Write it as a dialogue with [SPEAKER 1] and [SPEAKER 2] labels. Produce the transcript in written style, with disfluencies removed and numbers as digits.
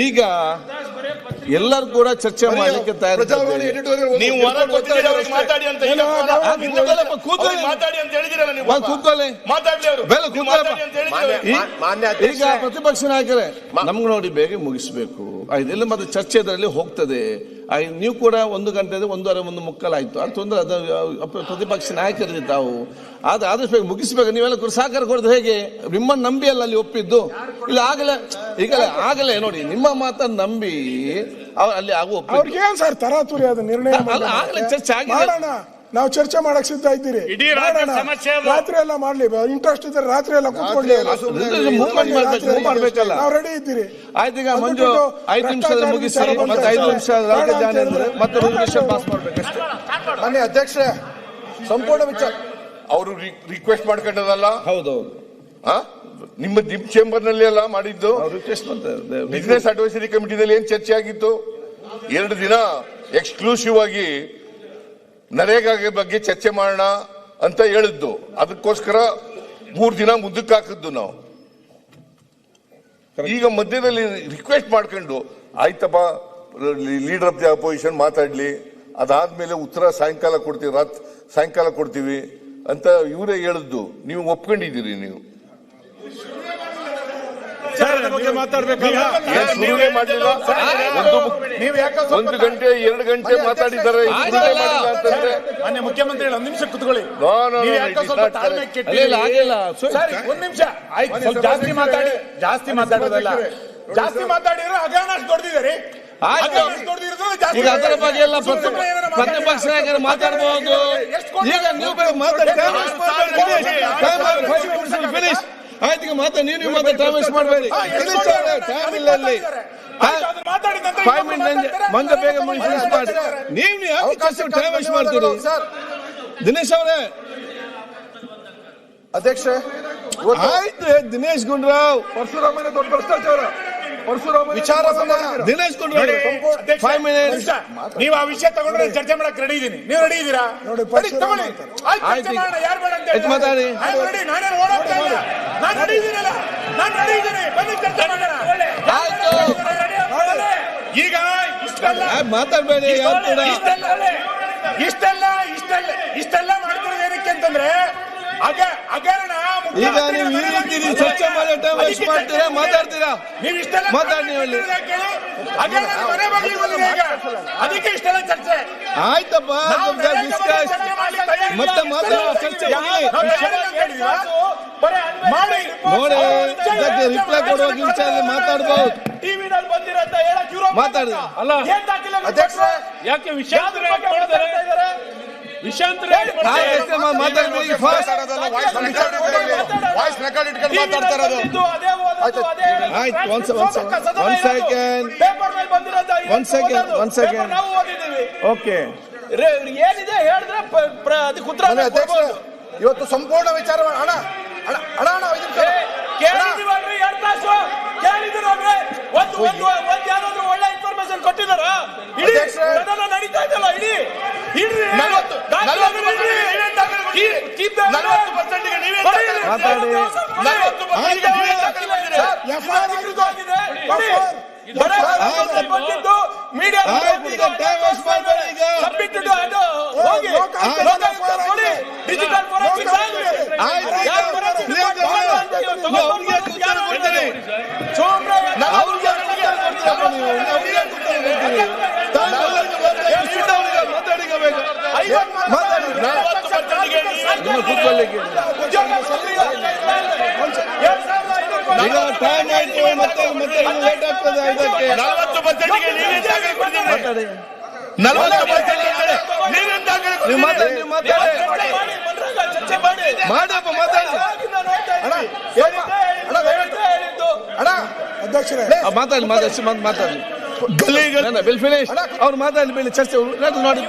[SPEAKER 1] ಈಗ ಎಲ್ಲರೂ ಕೂಡ ಚರ್ಚೆ ಮಾಡಲಿಕ್ಕೆ ತಯಾರಿದ್ದಾರೆ.
[SPEAKER 2] ನೀವು ಮಾತಾಡಿ ಅಂತ
[SPEAKER 1] ಈಗ ಪ್ರತಿಪಕ್ಷ ನಾಯಕರೇ ನಮ್ಗೆ ನೋಡಿ ಬೇಗ ಮುಗಿಸ್ಬೇಕು ಇದೆಲ್ಲ ಮತ್ತೆ ಚರ್ಚೆ ಇದರಲ್ಲಿ ಹೋಗ್ತದೆ. ನೀವು ಕೂಡ 1 ಗಂಟೆ 1:30 ಆಯ್ತು ಅದು ತೊಂದರೆ. ಅದು ಪ್ರತಿಪಕ್ಷ ನಾಯಕರಿದೆ ತಾವು ಆದಷ್ಟು ಬೇಗ ಮುಗಿಸ್ಬೇಕು. ನೀವೆಲ್ಲ ಸಹಕಾರ ಕೊಡೋದು ಹೇಗೆ? ನಿಮ್ಮನ್ನು ನಂಬಿ ಅಲ್ಲ ಅಲ್ಲಿ ಒಪ್ಪಿದ್ದು. ಇಲ್ಲ ಆಗಲೇ ನೋಡಿ ನಿಮ್ಮ ಮಾತನ್ನು ನಂಬಿ ಅಲ್ಲಿ
[SPEAKER 3] ಅವ್ರಿಗೆ ಸರ್ ತರಾತುರಿ ಅದು ನಿರ್ಣಯ
[SPEAKER 1] ಚರ್ಚೆ ಆಗಿದೆ.
[SPEAKER 3] ನಾವು ಚರ್ಚೆ ಮಾಡಕ್ ಸಿದ್ಧ ಇದ್ದೀರಿ. ರಾತ್ರಿ ಎಲ್ಲ ಮಾಡ್ಲಿ, ಇಂಟ್ರೆಸ್ಟ್ ಇದ್ರೆ ರಾತ್ರಿ ಎಲ್ಲ ಕೂತ್ಕೊಳ್ಳಿ,
[SPEAKER 1] ಮಾಡ್ಬೇಕಲ್ಲ.
[SPEAKER 3] ನಾವು ರೆಡಿ ಇದ್ದೀರಿ.
[SPEAKER 1] ಆಯ್ತು, ಈಗ ಮಂಜು 5 ನಿಮಿಷದಲ್ಲಿ ಮುಗಿಸಿ ಮತ್ತೆ 5 ನಿಮಿಷ ಮತ್ತೆ ಪಾಸ್ ಮಾಡ್ಬೇಕಷ್ಟೇ.
[SPEAKER 2] ಮಾನ್ಯ ಅಧ್ಯಕ್ಷರೇ, ಸಂಪೂರ್ಣ ವಿಚಾರ ಅವರು ರಿಕ್ವೆಸ್ಟ್ ಮಾಡ್ಕೊಂಡದಲ್ಲ.
[SPEAKER 1] ಹೌದೌದು,
[SPEAKER 2] ನಿಮ್ಮ ಚೇಂಬರ್ ನಲ್ಲಿ ಎಲ್ಲ ಮಾಡಿದ್ದು. ಬಿಸಿನೆಸ್ ಅಡ್ವೈಸರಿ ಕಮಿಟಿನಲ್ಲಿ ಏನ್ ಚರ್ಚೆ ಆಗಿತ್ತು? 2 ದಿನ ಎಕ್ಸ್ಕ್ಲೂಸಿವ್ ಆಗಿ ನರೇಗಾ ಬಗ್ಗೆ ಚರ್ಚೆ ಮಾಡೋಣ ಅಂತ ಹೇಳಿದ್ದು. ಅದಕ್ಕೋಸ್ಕರ 3 ದಿನ ಮುಂದಕ್ಕೆ ಹಾಕಿದ್ದು ನಾವು. ಈಗ ಮಧ್ಯದಲ್ಲಿ ರಿಕ್ವೆಸ್ಟ್ ಮಾಡ್ಕೊಂಡು ಆಯ್ತಪ್ಪ ಲೀಡರ್ ಆಫ್ ದಿ ಅಪೋಸಿಷನ್ ಮಾತಾಡ್ಲಿ, ಅದಾದ್ಮೇಲೆ ಉತ್ತರ ಸಾಯಂಕಾಲ ಕೊಡ್ತೀವಿ ಅಂತ ಇವರೇ ಹೇಳಿದ್ದು. ನೀವು ಒಪ್ಕೊಂಡಿದ್ದೀರಿ. ನೀವು
[SPEAKER 4] ಮಾತಾಡ್ಬೇಕಲ್ಲ,
[SPEAKER 2] 1 ಗಂಟೆ 2 ಗಂಟೆ ಮಾತಾಡಿದ್ದಾರೆ.
[SPEAKER 4] ಮಾನ್ಯ ಮುಖ್ಯಮಂತ್ರಿಗಳು 1 ನಿಮಿಷ ಕುತ್ಕೊಳ್ಳಿ. ಒಂದ್ ನಿಮಿಷ ಆಯ್ತು, ಜಾಸ್ತಿ ಮಾತಾಡೋದಲ್ಲ. ಜಾಸ್ತಿ ಮಾತಾಡಿದ್ರೆ ಹಗರಣ ದೊಡ್ಡದಿದೆ.
[SPEAKER 1] ಈಗ ಅದರ ಬಗ್ಗೆ ಎಲ್ಲ ಪ್ರತಿಪಕ್ಷ ನಾಯಕರು ಮಾತಾಡಬಹುದು. ಈಗ ನೀವು ಫಿನಿಶ್ ಆಯ್ತು. ಈಗ ನೀವು ಟೈಮ್ ವೇಸ್ಟ್ ಮಾಡಬೇಡಿ. ಟೈಮ್ ಇಲ್ಲ ಅಲ್ಲಿ. 5 ಮಿನಿಟ್ ಮಂಜ ಬೇಗ ಫಿನಿಶ್ ಮಾಡಿ. ನೀವು ಯಾಕೆ ಟೈಮ್ ವೇಸ್ಟ್ ಮಾಡ್ತೀರಿ? ದಿನೇಶ್ ಅವರೇ,
[SPEAKER 2] ಅಧ್ಯಕ್ಷ
[SPEAKER 1] ಆಯ್ತು. ದಿನೇಶ್ ಗುಂಡೂರಾವ್
[SPEAKER 2] ಪರಶುರಾಮನ ದೊಡ್ಡ ಭ್ರಷ್ಟಾಚಾರ
[SPEAKER 1] ದಿನೇಶ್ ಗುಂಡೂರಾವ್ 5 ಮಿನಿಟ್ಸ್.
[SPEAKER 4] ನೀವು ಆ ವಿಷಯ ತಗೊಂಡ್ರೆ ಚರ್ಚೆ ಮಾಡಕ್ ರೆಡಿ ಇದೀನಿ. ನೀವು ರೆಡಿ ಇದ್ದೀರಾ?
[SPEAKER 1] ಮಾತಾಡಿ.
[SPEAKER 4] ಈಗ
[SPEAKER 1] ಮಾತಾಡ್ಬೇಡಿ.
[SPEAKER 4] ಇಷ್ಟೆಲ್ಲ ಮಾಡ್ತಿರೋದು ಏನಕ್ಕೆ ಅಂತಂದ್ರೆ ಹಗರಣ.
[SPEAKER 1] ಈಗ ನೀವು ಈ ರೀತಿ ಚರ್ಚೆ ಮಾಡೋ ಟೈಮ್ ವೇಸ್ಟ್ ಮಾಡ್ತೀರಾ? ಮಾತಾಡ್ತೀರಾ? ಮಾತಾಡಿ.
[SPEAKER 4] ಅದಕ್ಕೆ ಇಷ್ಟೆಲ್ಲ ಚರ್ಚೆ
[SPEAKER 1] ಆಯ್ತಪ್ಪ. ಮತ್ತೆ ಮಾತಾಡೋ ಚರ್ಚೆ ನೋಡಿ. ಇದಕ್ಕೆ ರಿಪ್ಲೈ ಕೊಡುವಾಗ ವಿಚಾರದಲ್ಲಿ ಮಾತಾಡಬಹುದು.
[SPEAKER 4] ಟಿವಿನಲ್ಲಿ ಬಂದಿರಂತ ಹೇಳಕ್ ಇರೋ
[SPEAKER 1] ಮಾತಾಡಿ.
[SPEAKER 4] ಅಲ್ಲ ಅಧ್ಯಕ್ಷ, ಯಾಕೆ ವಿಷಯಾಂತರ
[SPEAKER 1] ಮಾತಾಡ್ಬೇಕು.
[SPEAKER 2] ವಾಯ್ಸ್ ರೆಕಾರ್ಡ್ ಇಟ್ಕೊಂಡು ಮಾತಾಡ್ತಾ ಇರೋದು.
[SPEAKER 1] ಆಯ್ತು, ಒನ್ ಸೆಕೆಂಡ್. ಓಕೆ,
[SPEAKER 4] ಏನಿದೆ ಹೇಳಿದ್ರೆ ಅದಕ್ಕೆ ಉತ್ತರ.
[SPEAKER 2] ಇವತ್ತು ಸಂಪೂರ್ಣ ವಿಚಾರ
[SPEAKER 4] ಕೇಳಿದಿವಲ್ರಿ 2 ತಾಸು ಕೇಳಿದಿರಲ್ರಿ. ಯಾರಾದ್ರೂ ಒಳ್ಳೆ ಇನ್ಫಾರ್ಮೇಶನ್ ಕೊಟ್ಟಿದಾರ? ಇಡೀ ನಡೀತಾ ಇದೆಯಲ್ಲ, ಇಡೀ 40% ಮೀಡಿಯಾ ಡಿಜಿಟಲ್
[SPEAKER 1] ಈಗ ಟೈಮ್ ಆಯ್ತು. ಮತ್ತೆ ಲೇಟ್ ಆಗ್ತದೆ. ಇದಕ್ಕೆ
[SPEAKER 2] 40%
[SPEAKER 1] ಮಾತಾಡಿ.
[SPEAKER 2] 40%
[SPEAKER 1] ಮಾಡಪ್ಪ, ಮಾತಾಡಿ.
[SPEAKER 3] ಅಧ್ಯಕ್ಷರೇ
[SPEAKER 1] ಮಾತಾಡಿ. Bill finish. ಅವ್ರು ಮಾತಾಡಿ. ಚರ್ಚೆ ನೋಡಿ.